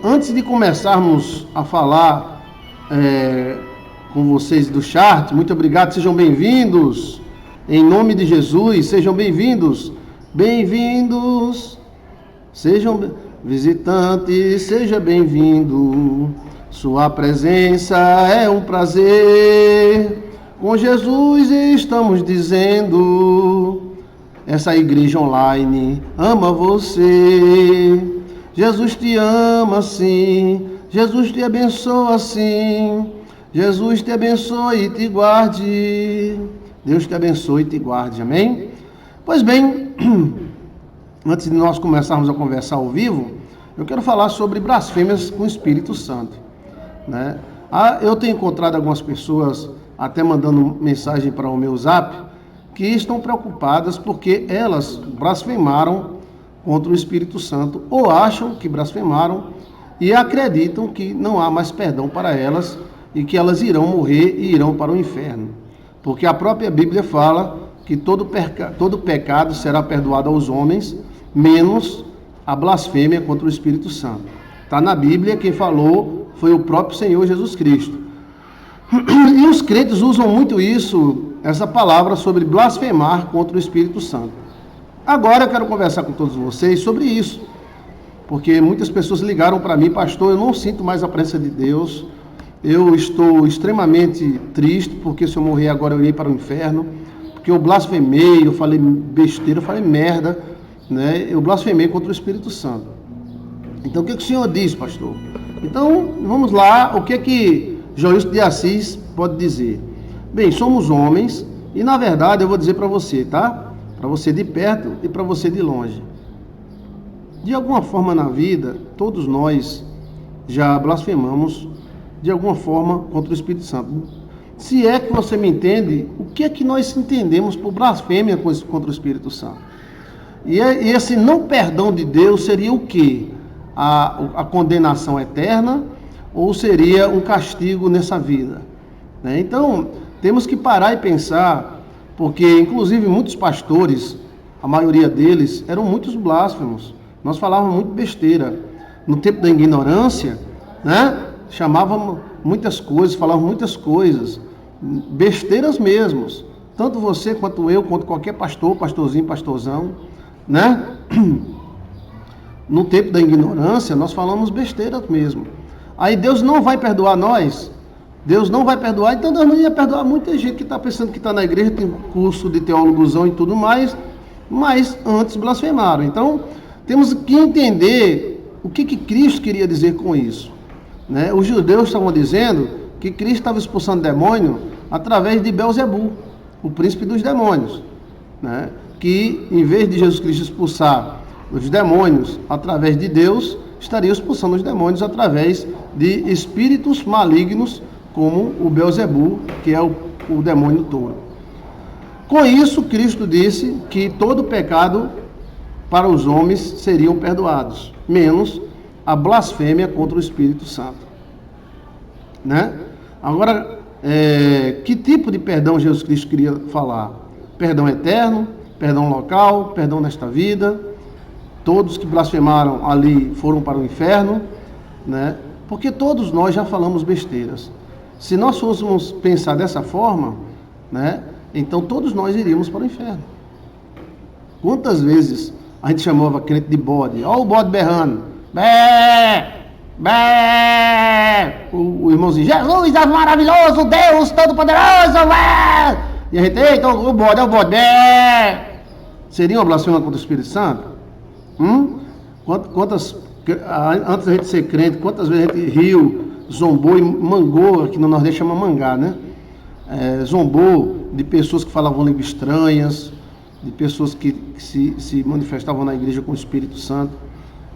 Antes de começarmos a falar com vocês do chat, muito obrigado, sejam bem-vindos, em nome de Jesus, sejam bem-vindos, sejam visitantes, seja bem-vindo, sua presença é um prazer, com Jesus estamos dizendo, essa igreja online ama você, Jesus te ama sim, Jesus te abençoa sim, Jesus te abençoe e te guarde, Deus te abençoe e te guarde, amém? Pois bem, antes de nós começarmos a conversar ao vivo, eu quero falar sobre blasfêmias com o Espírito Santo, né? Eu tenho encontrado algumas pessoas até mandando mensagem para o meu zap, que estão preocupadas porque elas blasfemaram contra o Espírito Santo, ou acham que blasfemaram e acreditam que não há mais perdão para elas e que elas irão morrer e irão para o inferno. Porque a própria Bíblia fala que todo pecado será perdoado aos homens, menos a blasfêmia contra o Espírito Santo. Está na Bíblia, quem falou foi o próprio Senhor Jesus Cristo. E os crentes usam muito essa palavra sobre blasfemar contra o Espírito Santo. Agora eu quero conversar com todos vocês sobre isso, porque muitas pessoas ligaram para mim: pastor, eu não sinto mais a presença de Deus, eu estou extremamente triste, porque se eu morrer agora eu irei para o inferno, porque eu blasfemei, eu falei besteira, eu falei merda, né? Eu blasfemei contra o Espírito Santo. Então o que o Senhor diz, pastor? Então vamos lá, o que Joilson de Assis pode dizer? Bem, somos homens e na verdade eu vou dizer para você, tá? Para você de perto e para você de longe. De alguma forma na vida, todos nós já blasfemamos de alguma forma contra o Espírito Santo. Se é que você me entende, o que é que nós entendemos por blasfêmia contra o Espírito Santo? E esse não perdão de Deus seria o quê? A condenação eterna ou seria um castigo nessa vida? Né? Então, temos que parar e pensar, porque inclusive muitos pastores, a maioria deles, eram muitos blasfemos. Nós falávamos muito besteira. No tempo da ignorância, né? Chamávamos muitas coisas, falávamos muitas coisas, besteiras mesmo. Tanto você, quanto eu, quanto qualquer pastor, pastorzinho, pastorzão, né? No tempo da ignorância, nós falamos besteiras mesmo. Aí Deus não vai perdoar nós. Deus não vai perdoar, então Deus não ia perdoar muita gente que está pensando que está na igreja, tem curso de teólogozão e tudo mais, mas antes blasfemaram. Então, temos que entender o que Cristo queria dizer com isso. Né? Os judeus estavam dizendo que Cristo estava expulsando demônio através de Belzebu, o príncipe dos demônios. Né? Que, em vez de Jesus Cristo expulsar os demônios através de Deus, estaria expulsando os demônios através de espíritos malignos, como o Belzebu, que é o demônio touro. Com isso, Cristo disse que todo pecado para os homens seriam perdoados, menos a blasfêmia contra o Espírito Santo. Né? Agora, que tipo de perdão Jesus Cristo queria falar? Perdão eterno, perdão local, perdão nesta vida. Todos que blasfemaram ali foram para o inferno, né? Porque todos nós já falamos besteiras. Se nós fôssemos pensar dessa forma, né, então todos nós iríamos para o inferno. Quantas vezes a gente chamava crente de bode? Olha o bode berrando. Bé, bé. O irmãozinho, Jesus é maravilhoso, Deus Todo-Poderoso. Bé. E a gente, eita, o bode, é o bode. Bé. Seria uma blasfêmia contra o Espírito Santo? Antes da gente ser crente, quantas vezes a gente riu, zombou e mangou, aqui no Nordeste chama mangá, né? Zombou de pessoas que falavam línguas estranhas, de pessoas que se manifestavam na igreja com o Espírito Santo.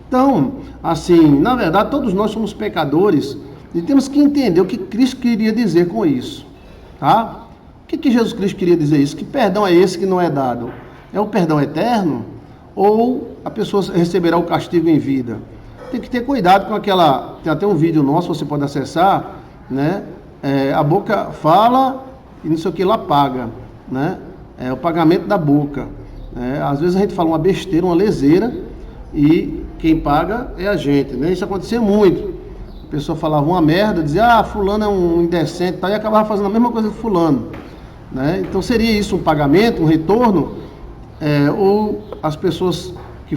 Então, assim, na verdade, todos nós somos pecadores e temos que entender o que Cristo queria dizer com isso, tá? O que Jesus Cristo queria dizer isso? Que perdão é esse que não é dado? É o perdão eterno ou a pessoa receberá o castigo em vida? Tem que ter cuidado com aquela... Tem até um vídeo nosso, você pode acessar, né? A boca fala e não sei o que lá paga, né? É o pagamento da boca. Às vezes a gente fala uma besteira, uma leseira, e quem paga é a gente, né? Isso acontecia muito. A pessoa falava uma merda, dizia, fulano é um indecente, e acabava fazendo a mesma coisa que fulano, né? Então seria isso um pagamento, um retorno, ou as pessoas que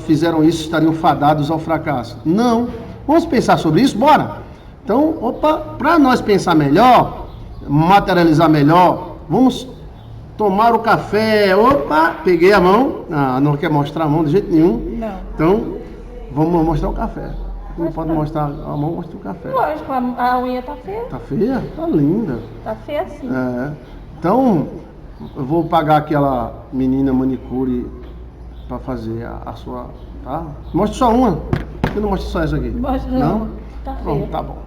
fizeram isso estariam fadados ao fracasso? Não. Vamos pensar sobre isso? Bora! Então, para nós pensar melhor, materializar melhor, vamos tomar o café. Peguei a mão. Não quer mostrar a mão de jeito nenhum. Não. Então, vamos mostrar o café. Não pode mostrar a mão, mostra o café. Lógico, a unha tá feia. Tá feia? Tá linda. Tá feia sim. Então, eu vou pagar aquela menina manicure para fazer a sua, tá? Mostra só uma. Por que não mostra só essa aqui? Mostra não. Tá feia. Pronto, tá bom.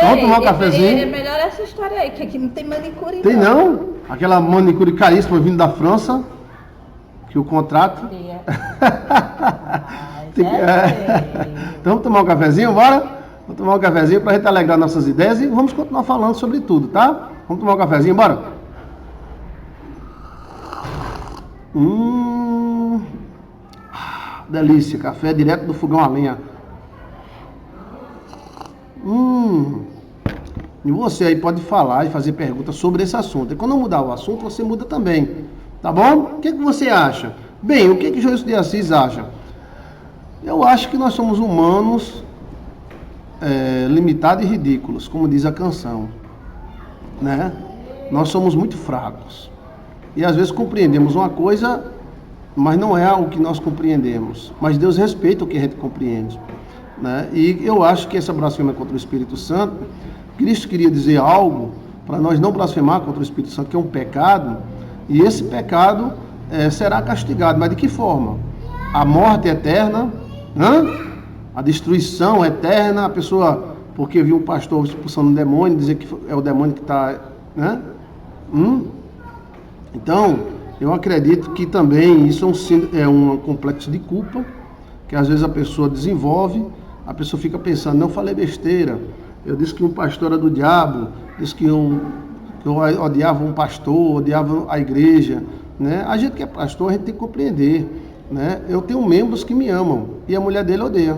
Vamos tomar um cafezinho? É melhor essa história aí, que aqui não tem manicure. Tem não? Aquela manicure caríssima vindo da França, que o contrato. Então vamos tomar um cafezinho, bora? Vamos tomar um cafezinho para a gente alegrar nossas ideias e vamos continuar falando sobre tudo, tá? Vamos tomar um cafezinho, bora? Delícia, café direto do fogão a lenha. E você aí pode falar e fazer perguntas sobre esse assunto. E quando eu mudar o assunto, você muda também. Tá bom? O que você acha? Bem, o que João de Assis acha? Eu acho que nós somos humanos limitados e ridículos, como diz a canção, né? Nós somos muito fracos. E às vezes compreendemos uma coisa, mas não é o que nós compreendemos. Mas Deus respeita o que a gente compreende, né? E eu acho que essa blasfêmia contra o Espírito Santo, Cristo queria dizer algo para nós não blasfemar contra o Espírito Santo, que é um pecado, e esse pecado será castigado. Mas de que forma? A morte eterna, a destruição eterna, a pessoa, porque viu um pastor expulsando um demônio, dizer que é o demônio que está, né? Então, eu acredito que também isso é um complexo de culpa, que às vezes a pessoa desenvolve, a pessoa fica pensando, não falei besteira, eu disse que um pastor era do diabo, disse que eu odiava um pastor, odiava a igreja, né? A gente que é pastor, a gente tem que compreender, né? Eu tenho membros que me amam, e a mulher dele odeia,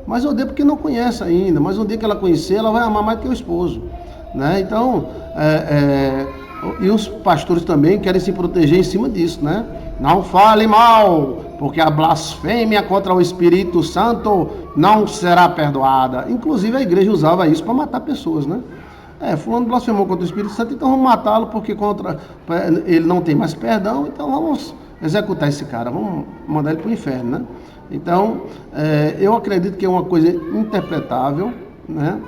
mas odeia porque não conhece ainda, mas um dia que ela conhecer, ela vai amar mais do que o esposo, né? Então, e os pastores também querem se proteger em cima disso, né? Não fale mal, porque a blasfêmia contra o Espírito Santo não será perdoada. Inclusive a igreja usava isso para matar pessoas, né? Fulano blasfemou contra o Espírito Santo, então vamos matá-lo porque ele não tem mais perdão, então vamos executar esse cara, vamos mandar ele para o inferno, né? Então, eu acredito que é uma coisa interpretável, né?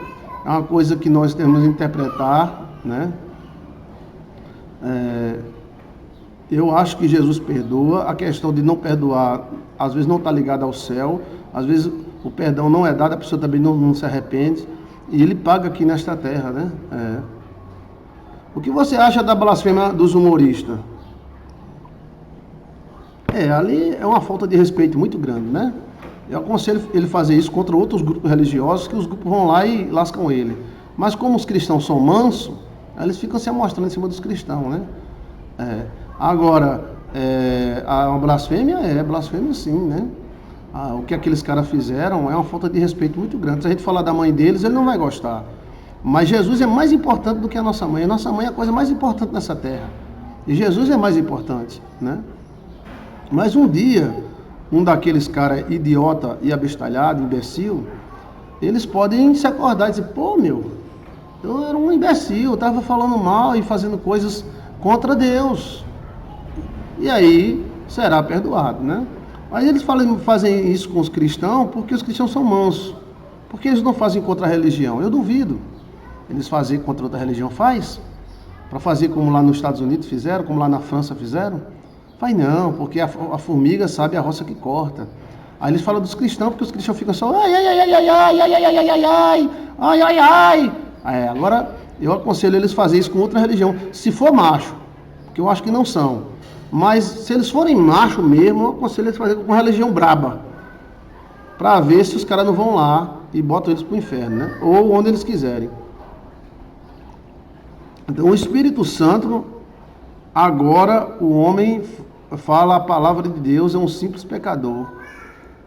É uma coisa que nós temos que interpretar, né? Eu acho que Jesus perdoa. A questão de não perdoar, às vezes não está ligada ao céu, às vezes o perdão não é dado, a pessoa também não se arrepende, e ele paga aqui nesta terra, né? O que você acha da blasfêmia dos humoristas? Ali é uma falta de respeito muito grande, né? Eu aconselho ele fazer isso contra outros grupos religiosos, que os grupos vão lá e lascam ele. Mas como os cristãos são mansos, eles ficam se amostrando em cima dos cristãos, né? Agora, a blasfêmia blasfêmia sim, né? O que aqueles caras fizeram é uma falta de respeito muito grande. Se a gente falar da mãe deles, ele não vai gostar. Mas Jesus é mais importante do que a nossa mãe. A nossa mãe é a coisa mais importante nessa terra. E Jesus é mais importante, né? Mas um dia, um daqueles caras idiota e abestalhado, imbecil, eles podem se acordar e dizer, eu era um imbecil, eu estava falando mal e fazendo coisas contra Deus. E aí será perdoado, né? Aí eles fazem isso com os cristãos porque os cristãos são mansos. Porque eles não fazem contra a religião. Eu duvido. Eles fazem contra outra religião, faz? Para fazer como lá nos Estados Unidos fizeram, como lá na França fizeram? Faz não, porque a formiga sabe a roça que corta. Aí eles falam dos cristãos, porque os cristãos ficam só agora eu aconselho eles fazerem isso com outra religião, se for macho, que eu acho que não são. Mas se eles forem macho mesmo, eu aconselho eles fazerem com religião braba, para ver se os caras não vão lá e botam eles para o inferno, né? Ou onde eles quiserem. Então o Espírito Santo, agora o homem fala a palavra de Deus, é um simples pecador.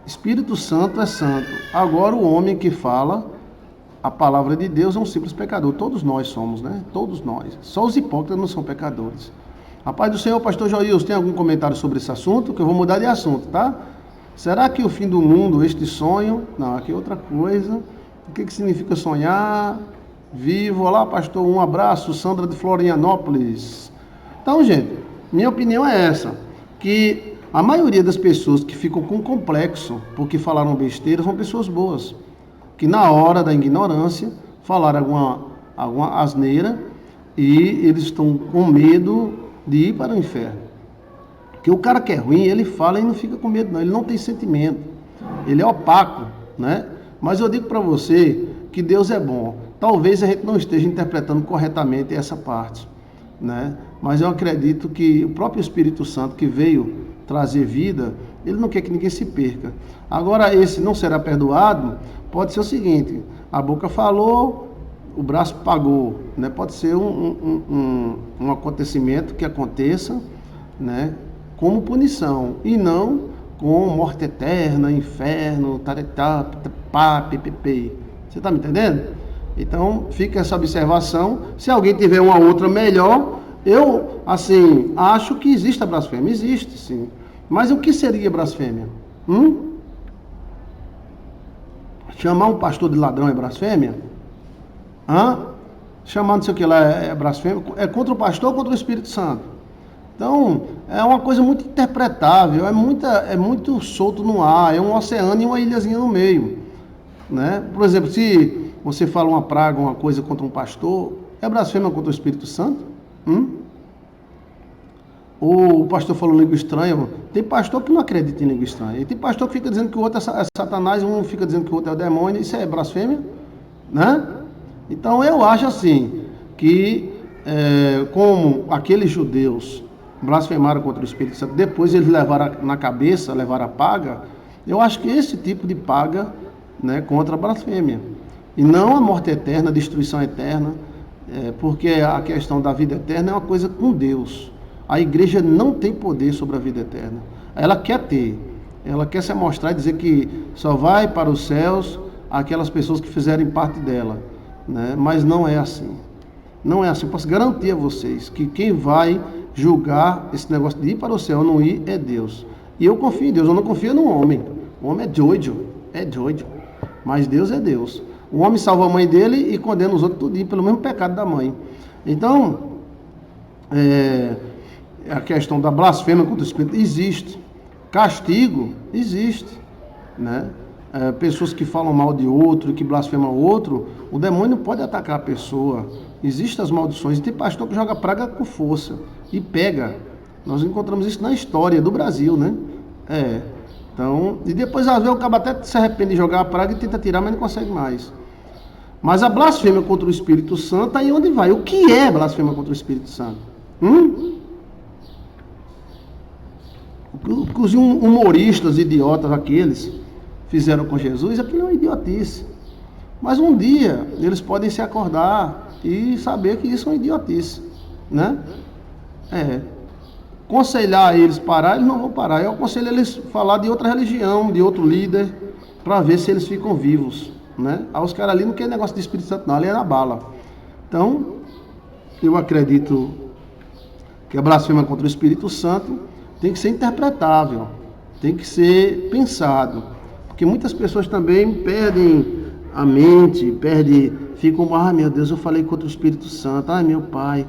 Espírito Santo é santo. Agora o homem que fala a palavra de Deus é um simples pecador. Todos nós somos, né? Todos nós. Só os hipócritas não são pecadores. A paz do Senhor, pastor Joilson, tem algum comentário sobre esse assunto? Que eu vou mudar de assunto, tá? Será que o fim do mundo, este sonho... Não, aqui é outra coisa. O que significa sonhar? Vivo. Olá, pastor. Um abraço. Sandra de Florianópolis. Então, gente, minha opinião é essa. Que a maioria das pessoas que ficam com complexo porque falaram besteira são pessoas boas. Que na hora da ignorância falaram alguma asneira e eles estão com medo de ir para o inferno. Porque o cara que é ruim, ele fala e não fica com medo não, ele não tem sentimento, ele é opaco, né? Mas eu digo para você que Deus é bom. Talvez a gente não esteja interpretando corretamente essa parte, né? Mas eu acredito que o próprio Espírito Santo que veio trazer vida, ele não quer que ninguém se perca. Agora, esse não será perdoado, pode ser o seguinte, a boca falou, o braço pagou, né? Pode ser um acontecimento que aconteça, né? Como punição, e não com morte eterna, inferno, taretá, pá, ppp. Você está me entendendo? Então, fica essa observação. Se alguém tiver uma outra melhor, eu, assim, acho que existe a blasfêmia. Existe, sim. Mas o que seria blasfêmia? Chamar um pastor de ladrão é blasfêmia? Chamar não sei o que lá é blasfêmia? É contra o pastor ou contra o Espírito Santo? Então, é uma coisa muito interpretável, é muito solto no ar, é um oceano e uma ilhazinha no meio, né? Por exemplo, se você fala uma praga, uma coisa contra um pastor, é blasfêmia contra o Espírito Santo? Ou o pastor falou língua estranha, tem pastor que não acredita em língua estranha, e tem pastor que fica dizendo que o outro é Satanás, um fica dizendo que o outro é o demônio, isso é blasfêmia, né? Então, eu acho assim, que como aqueles judeus blasfemaram contra o Espírito Santo, depois eles levaram na cabeça, levaram a paga, eu acho que esse tipo de paga, né, contra a blasfêmia, e não a morte eterna, a destruição eterna, porque a questão da vida eterna é uma coisa com Deus. A igreja não tem poder sobre a vida eterna, ela quer ter, ela quer se mostrar e dizer que só vai para os céus aquelas pessoas que fizerem parte dela, né? Mas não é assim. Não é assim. Eu posso garantir a vocês que quem vai julgar esse negócio de ir para o céu ou não ir é Deus. E eu confio em Deus, eu não confio no homem. O homem é doido, mas Deus é Deus. O homem salva a mãe dele e condena os outros tudinho pelo mesmo pecado da mãe. Então, a questão da blasfêmia contra o Espírito existe. Castigo existe, né? Pessoas que falam mal de outro, que blasfemam outro, o demônio pode atacar a pessoa. Existem as maldições, e tem pastor que joga praga com força e pega. Nós encontramos isso na história do Brasil, né? Então, e depois às vezes o cabo até se arrepende de jogar a praga e tenta tirar, mas não consegue mais. Mas a blasfêmia contra o Espírito Santo, aí onde vai? O que é blasfêmia contra o Espírito Santo? Os humoristas idiotas aqueles fizeram com Jesus, aquilo é uma idiotice. Mas um dia eles podem se acordar e saber que isso é uma idiotice, né? Aconselhar eles parar, eles não vão parar. Eu aconselho eles falar de outra religião, de outro líder, para ver se eles ficam vivos, né? Aí os caras ali não querem negócio de Espírito Santo não, ali é na bala. Então, eu acredito que a blasfêmia contra o Espírito Santo tem que ser interpretável, tem que ser pensado. Porque muitas pessoas também perdem a mente, ficam, meu Deus, eu falei contra o Espírito Santo, meu pai,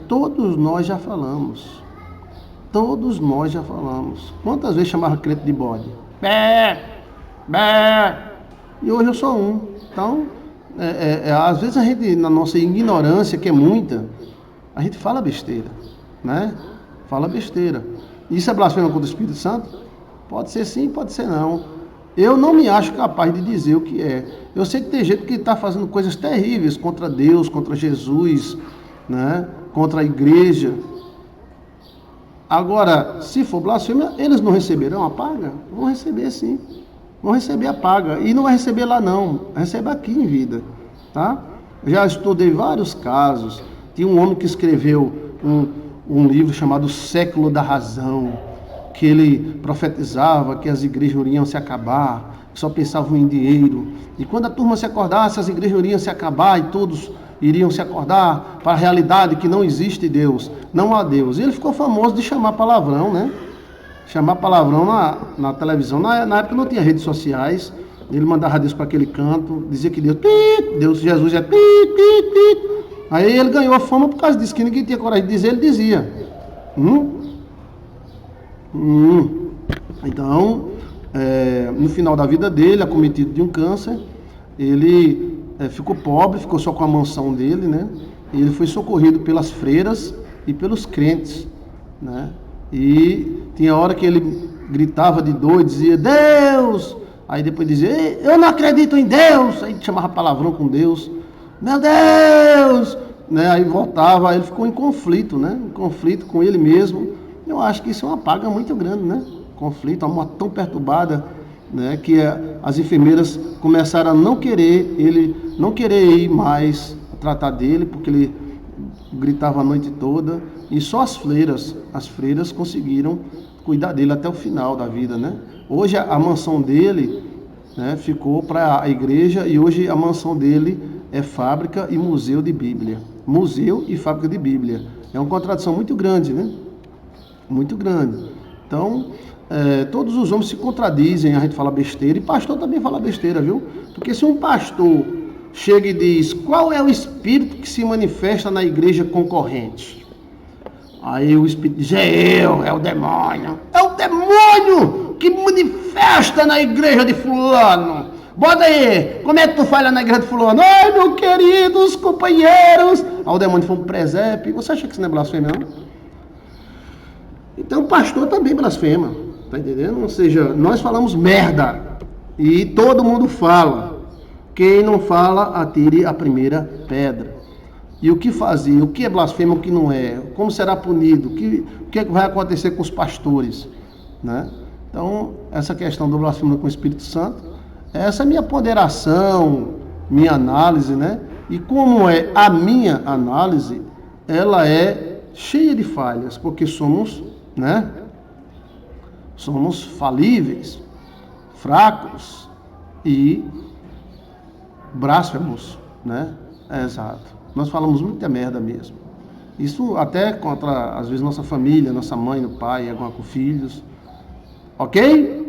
todos nós já falamos. Todos nós já falamos. Quantas vezes chamava crente de bode? E hoje eu sou um. Então, às vezes a gente, na nossa ignorância, que é muita, a gente fala besteira, né? Fala besteira. Isso é blasfêmia contra o Espírito Santo? Pode ser sim, pode ser não. Eu não me acho capaz de dizer o que é. Eu sei que tem gente que está fazendo coisas terríveis contra Deus, contra Jesus, né? Contra a igreja. Agora, se for blasfêmia, eles não receberão a paga? Vão receber sim. Vão receber a paga. E não vai receber lá não. Vai receber aqui em vida. Tá? Já estudei vários casos. Tinha um homem que escreveu um livro chamado Século da Razão, que ele profetizava que as igrejas iriam se acabar, que só pensavam em dinheiro. E quando a turma se acordasse, as igrejas iriam se acabar e todos iriam se acordar para a realidade que não existe Deus, não há Deus. E ele ficou famoso de chamar palavrão, né? Chamar palavrão na televisão. Na época não tinha redes sociais. Ele mandava Deus para aquele canto, dizia que Deus, Jesus é pit. Aí ele ganhou a fama por causa disso, que ninguém tinha coragem de dizer, ele dizia. Então, no final da vida dele, acometido de um câncer, ele ficou pobre, ficou só com a mansão dele, né? E ele foi socorrido pelas freiras e pelos crentes, né? E tinha hora que ele gritava de dor, dizia, Deus! Aí depois dizia, eu não acredito em Deus! Aí chamava palavrão com Deus, meu Deus! Né? Aí voltava, aí ele ficou em conflito, né? Em conflito com ele mesmo. Eu acho que isso é uma paga muito grande, né? Conflito, uma alma tão perturbada, né? Que as enfermeiras começaram a não querer ir mais tratar dele, porque ele gritava a noite toda. E só as freiras conseguiram cuidar dele até o final da vida, né? Hoje a mansão dele, né, ficou para a igreja, e hoje a mansão dele é fábrica e museu de Bíblia. Museu e fábrica de Bíblia. É uma contradição muito grande, né? Muito grande. Então, todos os homens se contradizem, a gente fala besteira, e pastor também fala besteira, viu? Porque se um pastor chega e diz, qual é o espírito que se manifesta na igreja concorrente? Aí o espírito diz, é o demônio. É o demônio que manifesta na igreja de fulano. Bota aí, como é que tu fala na igreja de fulano? Ai, meus queridos companheiros. Aí o demônio foi um presépio. Você acha que isso não é blasfêmia, não? Então o pastor também blasfema, tá entendendo? Ou seja, nós falamos merda e todo mundo fala. Quem não fala, atire a primeira pedra. E o que fazer? O que é blasfêmia, o que não é? Como será punido? O que é que vai acontecer com os pastores? Né? Então, essa questão do blasfêmia com o Espírito Santo, essa é minha ponderação, minha análise, né? E como é a minha análise, ela é cheia de falhas, porque somos, né? Somos falíveis, fracos e blasfemos, né? Exato. Nós falamos muita merda mesmo. Isso até contra, às vezes, nossa família, nossa mãe, o pai, alguma com filhos. Ok?